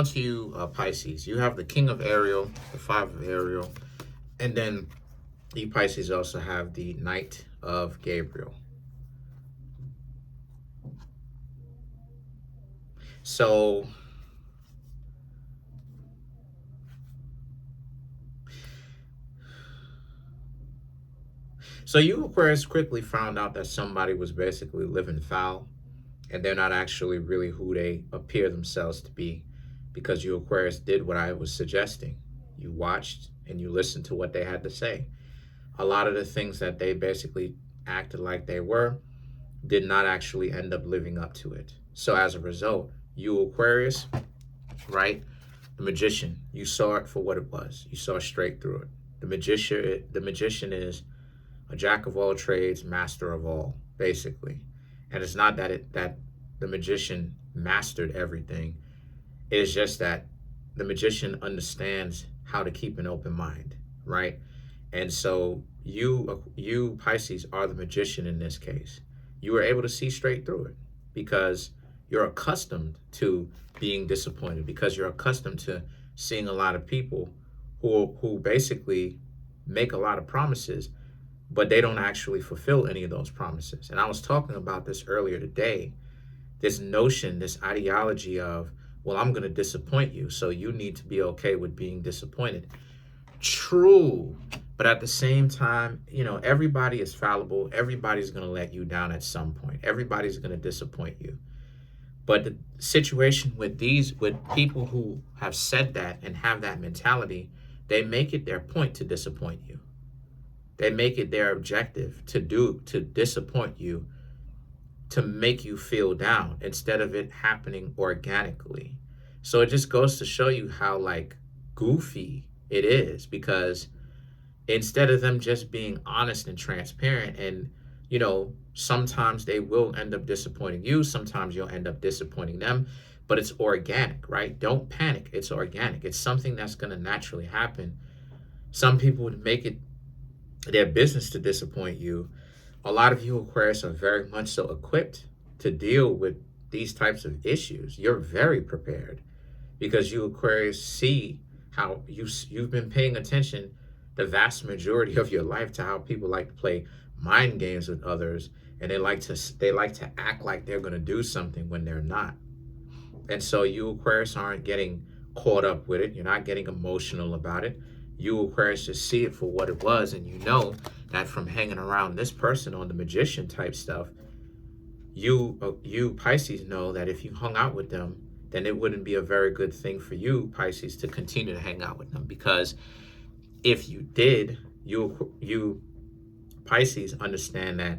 On to you, Pisces. You have the King of Ariel, the Five of Ariel, and then you Pisces also have the Knight of Gabriel. So you Aquarius quickly found out that somebody was basically living foul, and they're not actually really who they appear themselves to be, because you Aquarius did what I was suggesting. You watched and you listened to what they had to say. A lot of the things that they basically acted like they were did not actually end up living up to it. So as a result, you Aquarius, right? The magician, you saw it for what it was. You saw straight through it. The magician is a jack of all trades, master of all, basically. And it's not that the magician mastered everything. It is just that the magician understands how to keep an open mind, right? And so you Pisces are the magician in this case. You were able to see straight through it because you're accustomed to being disappointed, because you're accustomed to seeing a lot of people who basically make a lot of promises, but they don't actually fulfill any of those promises. And I was talking about this earlier today, this notion, this ideology of, well, I'm going to disappoint you, so you need to be okay with being disappointed. True. But at the same time, everybody is fallible. Everybody's going to let you down at some point. Everybody's going to disappoint you. But the situation with people who have said that and have that mentality, they make it their point to disappoint you. They make it their objective to disappoint you, to make you feel down instead of it happening organically. So it just goes to show you how goofy it is, because instead of them just being honest and transparent, and sometimes they will end up disappointing you, sometimes you'll end up disappointing them, but it's organic, right? Don't panic. It's organic. It's something that's going to naturally happen. Some people would make it their business to disappoint you. A lot of you Aquarius are very much so equipped to deal with these types of issues. You're very prepared because you Aquarius see how you've been paying attention the vast majority of your life to how people like to play mind games with others, and they like to act like they're going to do something when they're not. And so you Aquarius aren't getting caught up with it. You're not getting emotional about it. You Aquarius just see it for what it was, and you know that from hanging around this person on the magician type stuff, you Pisces know that if you hung out with them, then it wouldn't be a very good thing for you Pisces to continue to hang out with them, because if you did, you Pisces understand that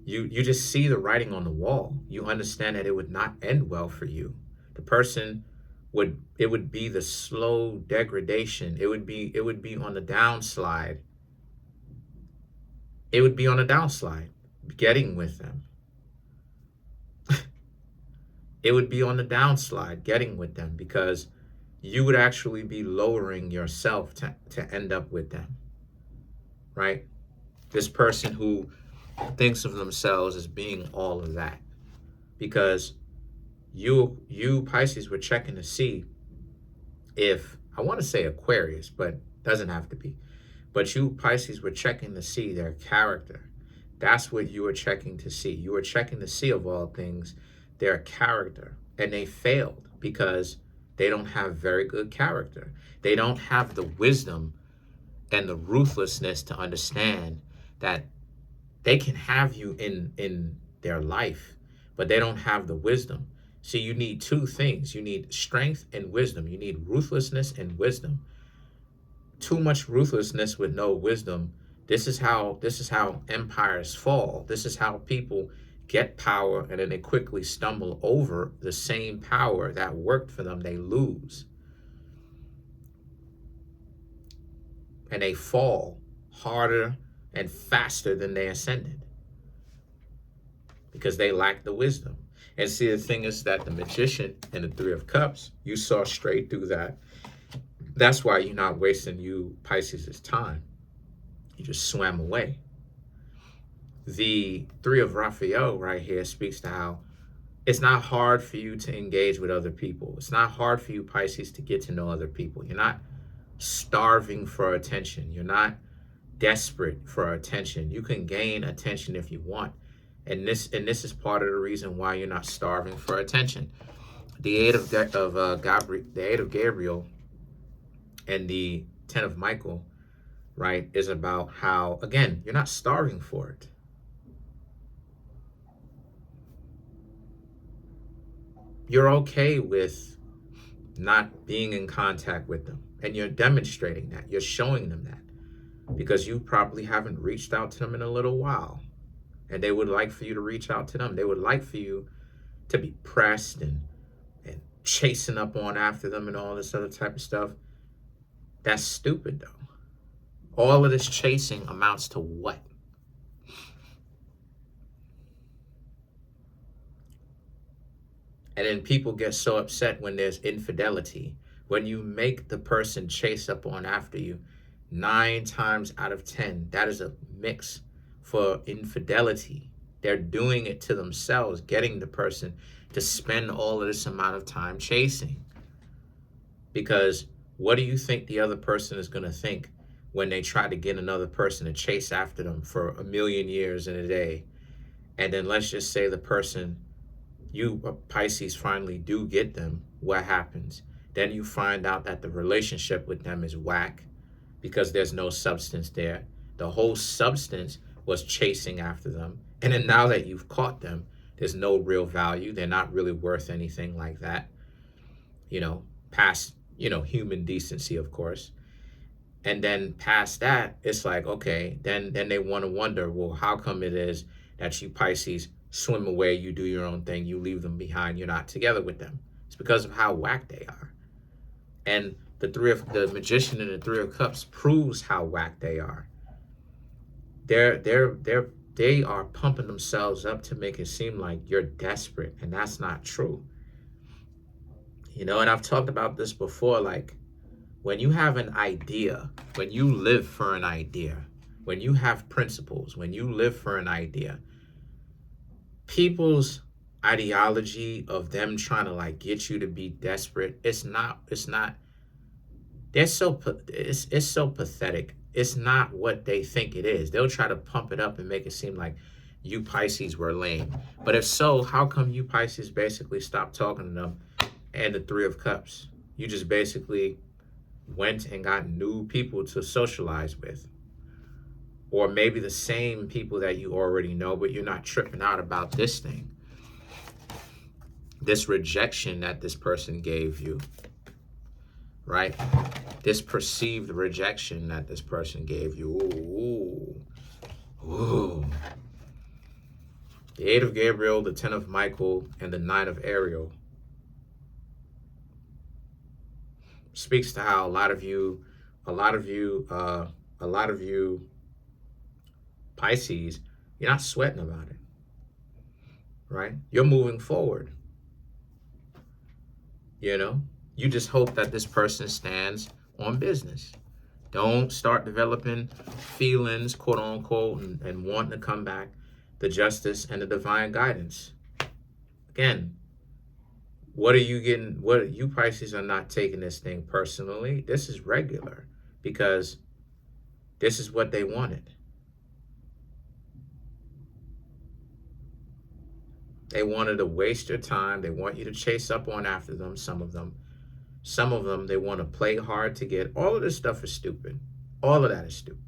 you just see the writing on the wall. You understand that it would not end well for you. The person would be the slow degradation. It would be on the downslide. It would be on a downslide getting with them. It would be on the downslide getting with them, because you would actually be lowering yourself to end up with them, right? This person who thinks of themselves as being all of that, because you Pisces were checking to see if, I want to say Aquarius, but doesn't have to be, but you Pisces were checking to see their character. That's what you were checking to see. You were checking to see, of all things, their character, and they failed because they don't have very good character. They don't have the wisdom and the ruthlessness to understand that they can have you in their life, but they don't have the wisdom. See, you need two things. You need strength and wisdom. You need ruthlessness and wisdom. Too much ruthlessness with no wisdom. This is how empires fall. This is how people get power, and then they quickly stumble over the same power that worked for them. They lose. And they fall harder and faster than they ascended, because they lack the wisdom. And see, the thing is that the magician and the Three of Cups, you saw straight through that. That's why you're not wasting you Pisces' time. You just swam away. The Three of Raphael right here speaks to how It's not hard for you to engage with other people. It's not hard for you, Pisces, to get to know other people. You're not starving for attention. You're not desperate for attention. You can gain attention if you want. And this is part of the reason why you're not starving for attention. The eight of Gabriel and the 10 of Michael, right, is about how, again, you're not starving for it. You're okay with not being in contact with them. And you're demonstrating that. You're showing them that. Because you probably haven't reached out to them in a little while. And they would like for you to reach out to them. They would like for you to be pressed and chasing up on after them and all this other type of stuff. That's stupid, though. All of this chasing amounts to what? And then people get so upset when there's infidelity. When you make the person chase up on after you, 9 times out of 10, that is a mix for infidelity. They're doing it to themselves, getting the person to spend all of this amount of time chasing. Because what do you think the other person is going to think when they try to get another person to chase after them for 1,000,000 years in a day? And then let's just say the person, you Pisces, finally do get them. What happens? Then you find out that the relationship with them is whack because there's no substance there. The whole substance was chasing after them. And then now that you've caught them, there's no real value. They're not really worth anything like that. Past, human decency, of course. And then past that, it's like, okay, then they want to wonder, well, how come it is that you Pisces swim away, you do your own thing, you leave them behind, you're not together with them? It's because of how whack they are. And the Magician and the 3 of Cups proves how whack they are. They are pumping themselves up to make it seem like you're desperate, and that's not true. And I've talked about this before, like when you have an idea, when you live for an idea, when you have principles, when you live for an idea, people's ideology of them trying to like get you to be desperate, it's not, it's so pathetic. It's not what they think it is. They'll try to pump it up and make it seem like you Pisces were lame. But if so, how come you Pisces basically stopped talking to them and the 3 of Cups? You just basically went and got new people to socialize with. Or maybe the same people that you already know, but you're not tripping out about this thing. This rejection that this person gave you, right? This perceived rejection that this person gave you. Ooh. The 8 of Gabriel, the 10 of Michael, and the 9 of Ariel speaks to how a lot of you Pisces, you're not sweating about it, right? You're moving forward. You just hope that this person stands on business. Don't start developing feelings, quote unquote, and wanting to come back. The justice and the divine guidance. Again, what are you getting? What you Pisces are not taking this thing personally. This is regular because this is what they wanted. They wanted to waste your time. They want you to chase up on after them, some of them. Some of them, they want to play hard to get. All of this stuff is stupid. All of that is stupid.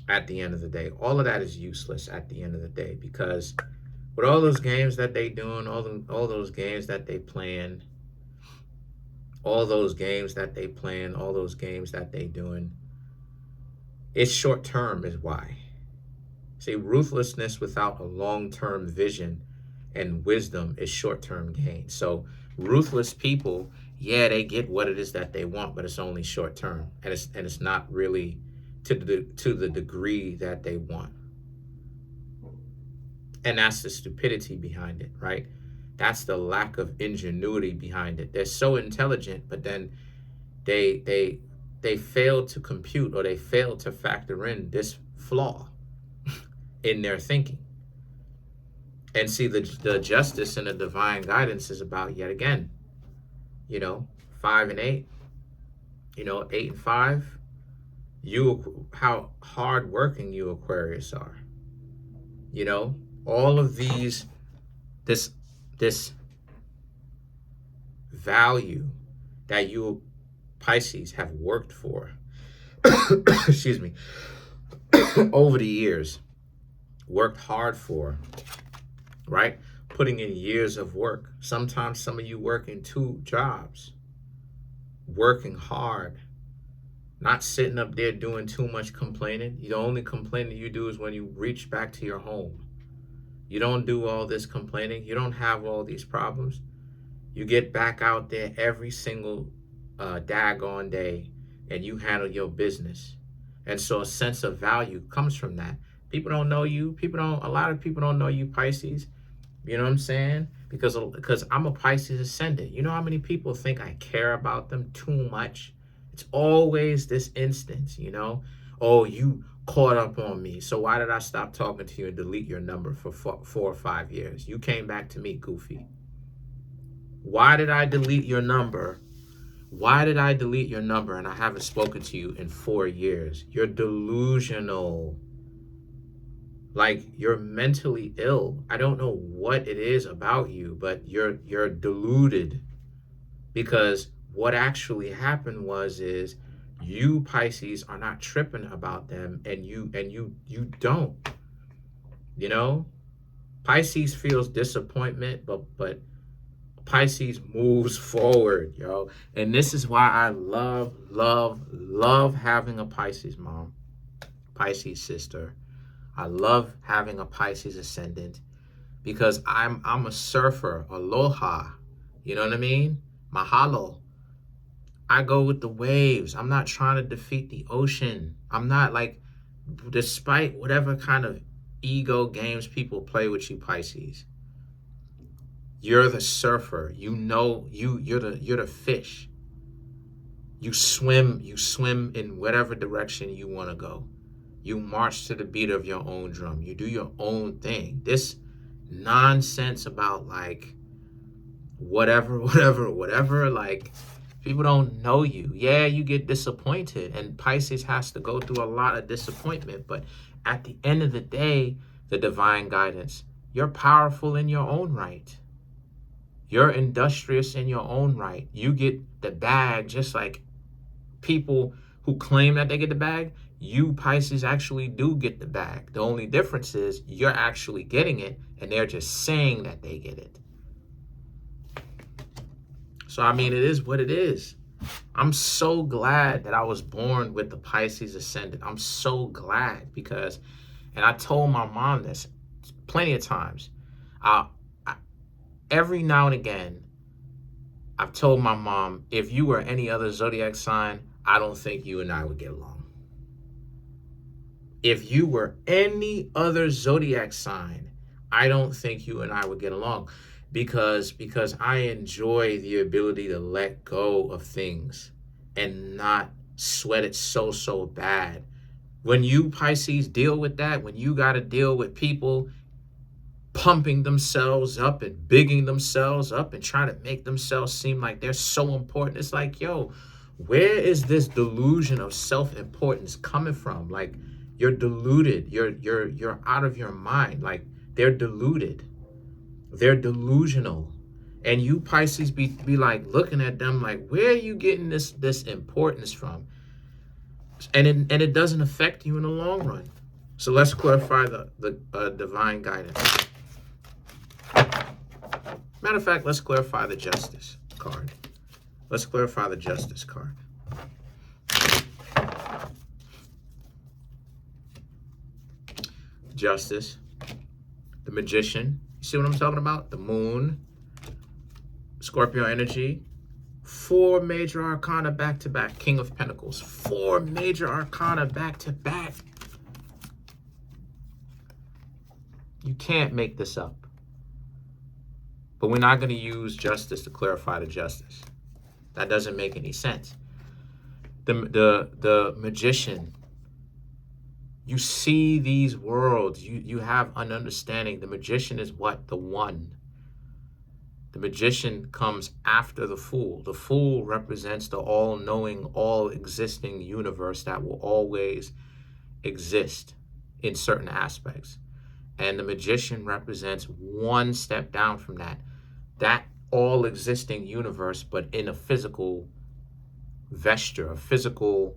At the end of the day, all of that is useless at the end of the day, because with all those games that they doing, all those games that they playing, all those games that they doing, it's short term is why. See, ruthlessness without a long-term vision and wisdom is short-term gain. So ruthless people, yeah, they get what it is that they want, but it's only short-term, and it's not really to the degree that they want. And that's the stupidity behind it, right? That's the lack of ingenuity behind it. They're so intelligent, but then they fail to compute, or they fail to factor in this flaw in their thinking. And see, the justice and the divine guidance is about, yet again, 5 and 8, 8 and 5, how hardworking you Aquarius are. All of these, this value that you Pisces have worked for, excuse me, over the years, worked hard for, right? Putting in years of work. Sometimes some of you working 2 jobs, working hard, not sitting up there doing too much complaining. The only complaining you do is when you reach back to your home. You don't do all this complaining. You don't have all these problems. You get back out there every single daggone day and you handle your business. And so a sense of value comes from that. People don't know you. A lot of people don't know you, Pisces. You know what I'm saying? Because I'm a Pisces ascendant. You know how many people think I care about them too much? It's always this instance, oh, you caught up on me. So why did I stop talking to you and delete your number for 4 or 5 years? You came back to me, goofy. Why did I delete your number? Why did I delete your number and I haven't spoken to you in 4 years? You're delusional. Like, you're mentally ill. I don't know what it is about you, but you're deluded. Because what actually happened is you Pisces are not tripping about them, and you don't. Pisces feels disappointment, but Pisces moves forward, yo. And this is why I love having a Pisces mom, Pisces sister. I love having a Pisces ascendant because I'm a surfer, aloha. You know what I mean? Mahalo. I go with the waves. I'm not trying to defeat the ocean. I'm not like, despite whatever kind of ego games people play with you, Pisces, you're the surfer. You're the fish. You swim in whatever direction you want to go. You march to the beat of your own drum. You do your own thing. This nonsense about like whatever, like, people don't know you. Yeah, you get disappointed, and Pisces has to go through a lot of disappointment, but at the end of the day, the divine guidance, you're powerful in your own right. You're industrious in your own right. You get the bag just like people who claim that they get the bag. You Pisces actually do get the bag. The only difference is you're actually getting it and they're just saying that they get it. So, I mean, it is what it is. I'm so glad that I was born with the Pisces ascendant. I'm so glad because, and I told my mom this plenty of times. Every now and again, I've told my mom, if you were any other zodiac sign, I don't think you and I would get along. If you were any other zodiac sign, I don't think you and I would get along because I enjoy the ability to let go of things and not sweat it so bad. When you Pisces deal with that, when you got to deal with people pumping themselves up and bigging themselves up and trying to make themselves seem like they're so important, it's like, yo, where is this delusion of self-importance coming from? Like, you're deluded. You're out of your mind. Like, they're deluded. They're delusional. And you Pisces be like looking at them like, where are you getting this importance from? And it doesn't affect you in the long run. So let's clarify the divine guidance. Matter of fact, let's clarify the justice card. Let's clarify the justice card. Justice, the magician. You see what I'm talking about? The moon, Scorpio energy, 4 major arcana back to back. King of Pentacles, 4 major arcana back to back. You can't make this up. But we're not going to use justice to clarify the justice. That doesn't make any sense. The magician, You see these worlds. You have an understanding. The magician is what? The one. The magician comes after the fool. The fool represents the all-knowing, all-existing universe that will always exist in certain aspects. And the magician represents one step down from that all-existing universe, but in a physical vesture, a physical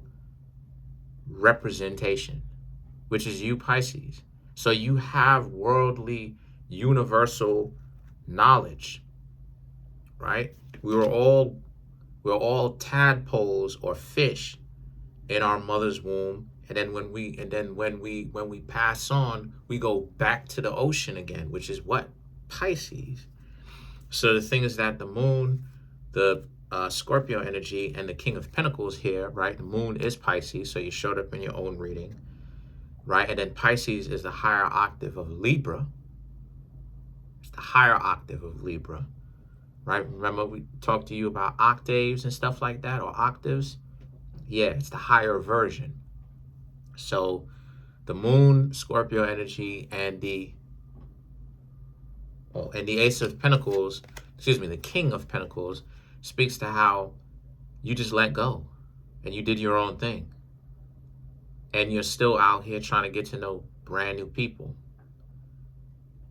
representation, which is you, Pisces. So you have worldly, universal knowledge, right? We're all tadpoles or fish in our mother's womb, and then when we pass on, we go back to the ocean again, which is what? Pisces. So the thing is that the moon, the Scorpio energy, and the King of Pentacles here, right? The moon is Pisces, so you showed up in your own reading, right? And then Pisces is the higher octave of Libra. It's the higher octave of Libra, right? Remember we talked to you about octaves and stuff like that, or octaves? Yeah, it's the higher version. So the moon, Scorpio energy, and the Ace of Pentacles, the King of Pentacles, speaks to how you just let go and you did your own thing. And you're still out here trying to get to know brand new people.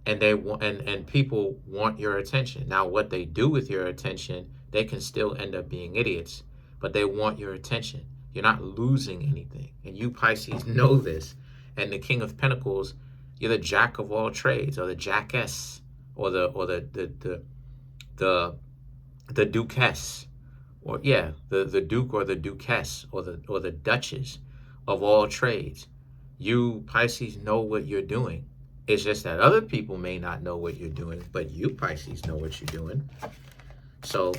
And they want, and people want your attention. Now, what they do with your attention, they can still end up being idiots, but they want your attention. You're not losing anything. And you, Pisces, know this. And the King of Pentacles, you're the jack of all trades, or the jackess, or the duchess, or yeah, the duke or the duchess, or the duchess of all trades. You, Pisces, know what you're doing. It's just that other people may not know what you're doing, but you, Pisces, know what you're doing. So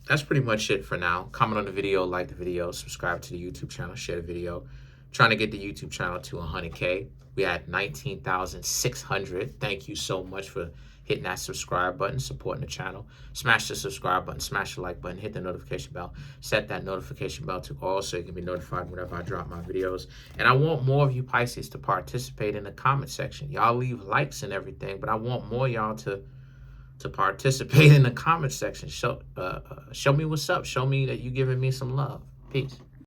that's pretty much it for now. Comment on the video, like the video, subscribe to the YouTube channel, share the video. Trying to get the YouTube channel to 100K. We at 19,600. Thank you so much for hitting that subscribe button, supporting the channel. Smash the subscribe button, smash the like button, hit the notification bell. Set that notification bell to all so you can be notified whenever I drop my videos. And I want more of you Pisces to participate in the comment section. Y'all leave likes and everything, but I want more y'all to participate in the comment section. Show me what's up. Show me that you giving me some love. Peace.